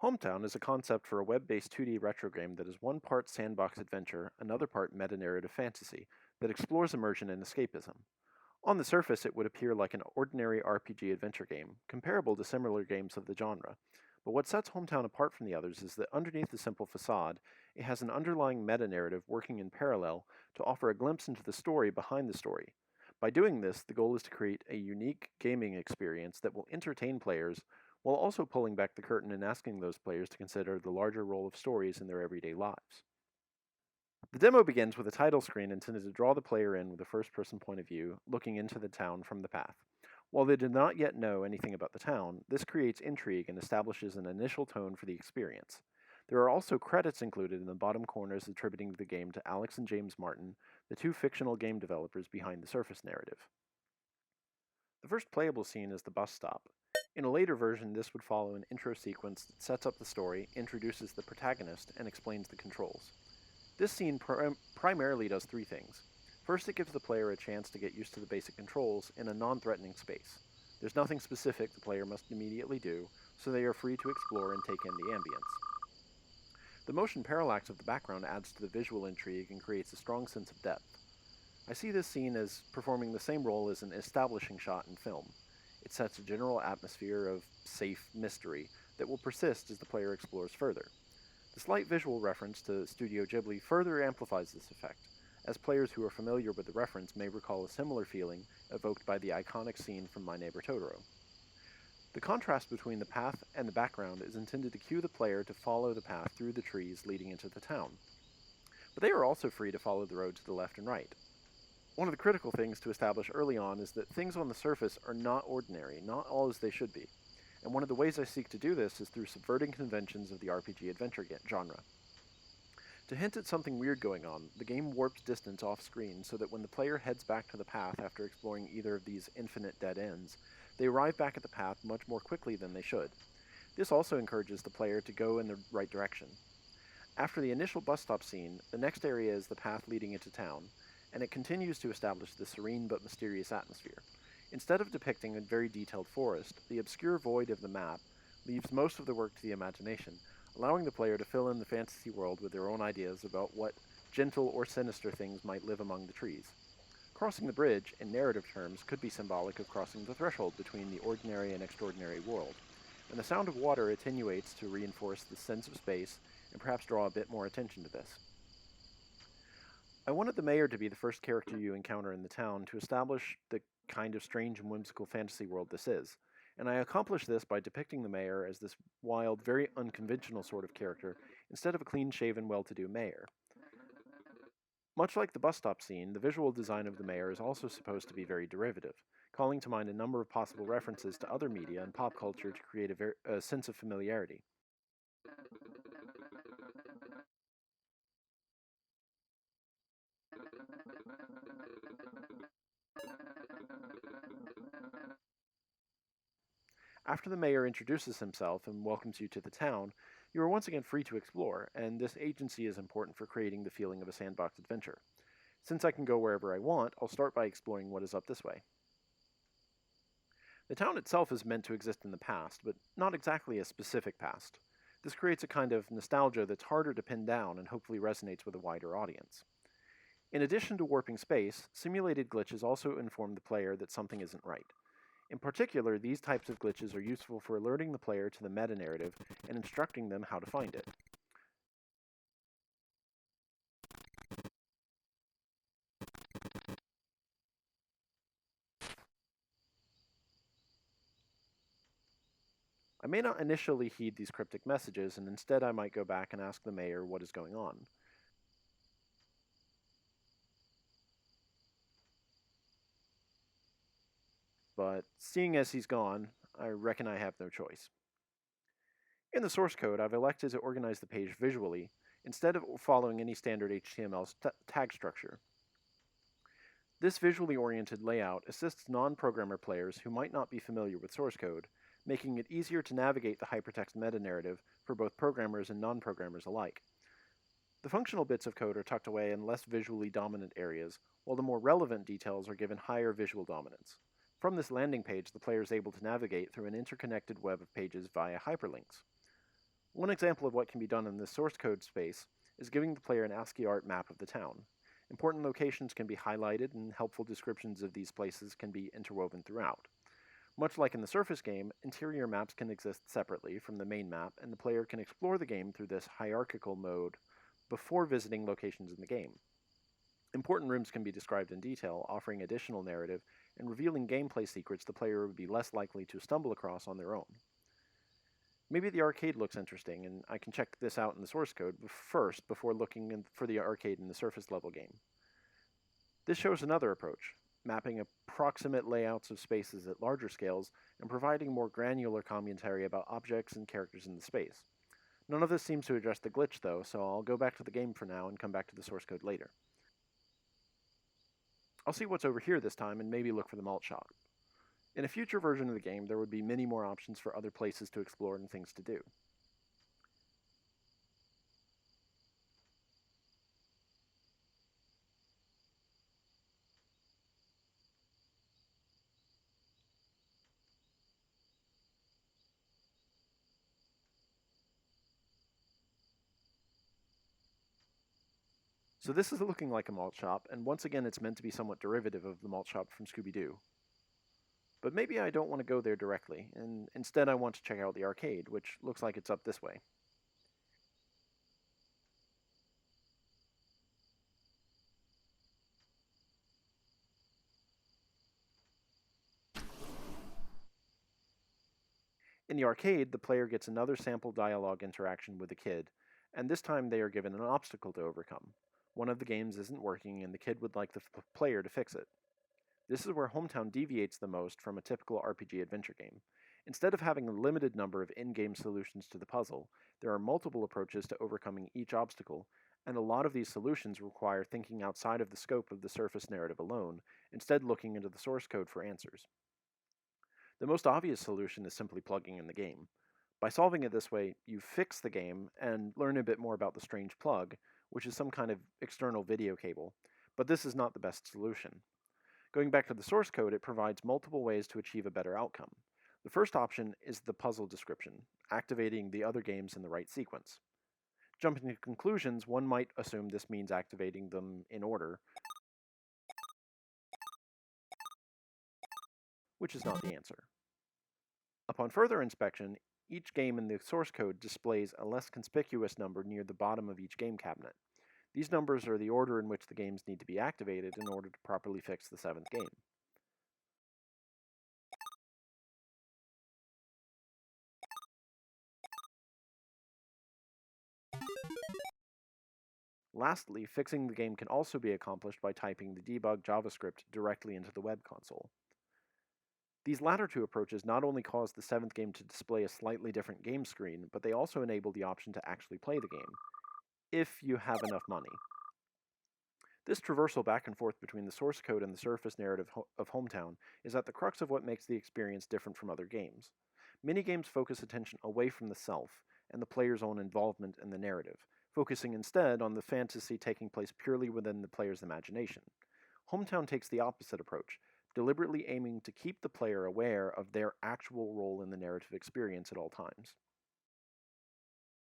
Hometown is a concept for a web-based 2D retro game that is one part sandbox adventure, another part meta-narrative fantasy that explores immersion and escapism. On the surface, it would appear like an ordinary RPG adventure game, comparable to similar games of the genre. But what sets Hometown apart from the others is that underneath the simple facade, it has an underlying meta-narrative working in parallel to offer a glimpse into the story behind the story. By doing this, the goal is to create a unique gaming experience that will entertain players while also pulling back the curtain and asking those players to consider the larger role of stories in their everyday lives. The demo begins with a title screen intended to draw the player in with a first-person point of view, looking into the town from the path. While they do not yet know anything about the town, this creates intrigue and establishes an initial tone for the experience. There are also credits included in the bottom corners attributing the game to Alex and James Martin, the two fictional game developers behind the surface narrative. The first playable scene is the bus stop. In a later version, this would follow an intro sequence that sets up the story, introduces the protagonist, and explains the controls. This scene primarily does three things. First, it gives the player a chance to get used to the basic controls in a non-threatening space. There's nothing specific the player must immediately do, so they are free to explore and take in the ambience. The motion parallax of the background adds to the visual intrigue and creates a strong sense of depth. I see this scene as performing the same role as an establishing shot in film. It sets a general atmosphere of safe mystery that will persist as the player explores further. The slight visual reference to Studio Ghibli further amplifies this effect, as players who are familiar with the reference may recall a similar feeling evoked by the iconic scene from My Neighbor Totoro. The contrast between the path and the background is intended to cue the player to follow the path through the trees leading into the town. But they are also free to follow the road to the left and right. One of the critical things to establish early on is that things on the surface are not ordinary, not all as they should be. And one of the ways I seek to do this is through subverting conventions of the RPG adventure genre. To hint at something weird going on, the game warps distance off-screen so that when the player heads back to the path after exploring either of these infinite dead ends, they arrive back at the path much more quickly than they should. This also encourages the player to go in the right direction. After the initial bus stop scene, the next area is the path leading into town, and it continues to establish the serene but mysterious atmosphere. Instead of depicting a very detailed forest, the obscure void of the map leaves most of the work to the imagination, allowing the player to fill in the fantasy world with their own ideas about what gentle or sinister things might live among the trees. Crossing the bridge, in narrative terms, could be symbolic of crossing the threshold between the ordinary and extraordinary world, and the sound of water attenuates to reinforce the sense of space and perhaps draw a bit more attention to this. I wanted the mayor to be the first character you encounter in the town to establish the kind of strange and whimsical fantasy world this is, and I accomplished this by depicting the mayor as this wild, very unconventional sort of character instead of a clean-shaven, well-to-do mayor. Much like the bus stop scene, the visual design of the mayor is also supposed to be very derivative, calling to mind a number of possible references to other media and pop culture to create a sense of familiarity. After the mayor introduces himself and welcomes you to the town, you are once again free to explore, and this agency is important for creating the feeling of a sandbox adventure. Since I can go wherever I want, I'll start by exploring what is up this way. The town itself is meant to exist in the past, but not exactly a specific past. This creates a kind of nostalgia that's harder to pin down and hopefully resonates with a wider audience. In addition to warping space, simulated glitches also inform the player that something isn't right. In particular, these types of glitches are useful for alerting the player to the meta-narrative and instructing them how to find it. I may not initially heed these cryptic messages, and instead I might go back and ask the mayor what is going on. But seeing as he's gone, I reckon I have no choice. In the source code, I've elected to organize the page visually, instead of following any standard HTML tag structure. This visually oriented layout assists non-programmer players who might not be familiar with source code, making it easier to navigate the hypertext meta-narrative for both programmers and non-programmers alike. The functional bits of code are tucked away in less visually dominant areas, while the more relevant details are given higher visual dominance. From this landing page, the player is able to navigate through an interconnected web of pages via hyperlinks. One example of what can be done in this source code space is giving the player an ASCII art map of the town. Important locations can be highlighted, and helpful descriptions of these places can be interwoven throughout. Much like in the Surface game, interior maps can exist separately from the main map, and the player can explore the game through this hierarchical mode before visiting locations in the game. Important rooms can be described in detail, offering additional narrative and revealing gameplay secrets the player would be less likely to stumble across on their own. Maybe the arcade looks interesting, and I can check this out in the source code first before looking for the arcade in the Surface level game. This shows another approach, mapping approximate layouts of spaces at larger scales and providing more granular commentary about objects and characters in the space. None of this seems to address the glitch though, so I'll go back to the game for now and come back to the source code later. I'll see what's over here this time and maybe look for the malt shop. In a future version of the game, there would be many more options for other places to explore and things to do. So this is looking like a malt shop, and once again it's meant to be somewhat derivative of the malt shop from Scooby-Doo. But maybe I don't want to go there directly, and instead I want to check out the arcade, which looks like it's up this way. In the arcade, the player gets another sample dialogue interaction with the kid, and this time they are given an obstacle to overcome. One of the games isn't working, and the kid would like the player to fix it. This is where Hometown deviates the most from a typical RPG adventure game. Instead of having a limited number of in-game solutions to the puzzle, there are multiple approaches to overcoming each obstacle, and a lot of these solutions require thinking outside of the scope of the surface narrative alone, instead looking into the source code for answers. The most obvious solution is simply plugging in the game. By solving it this way, you fix the game and learn a bit more about the strange plug, which is some kind of external video cable, but this is not the best solution. Going back to the source code, it provides multiple ways to achieve a better outcome. The first option is the puzzle description, activating the other games in the right sequence. Jumping to conclusions, one might assume this means activating them in order, which is not the answer. Upon further inspection, each game in the source code displays a less conspicuous number near the bottom of each game cabinet. These numbers are the order in which the games need to be activated in order to properly fix the seventh game. Lastly, fixing the game can also be accomplished by typing the debug JavaScript directly into the web console. These latter two approaches not only cause the seventh game to display a slightly different game screen, but they also enable the option to actually play the game, if you have enough money. This traversal back and forth between the source code and the surface narrative of Hometown is at the crux of what makes the experience different from other games. Many games focus attention away from the self and the player's own involvement in the narrative, focusing instead on the fantasy taking place purely within the player's imagination. Hometown takes the opposite approach, deliberately aiming to keep the player aware of their actual role in the narrative experience at all times.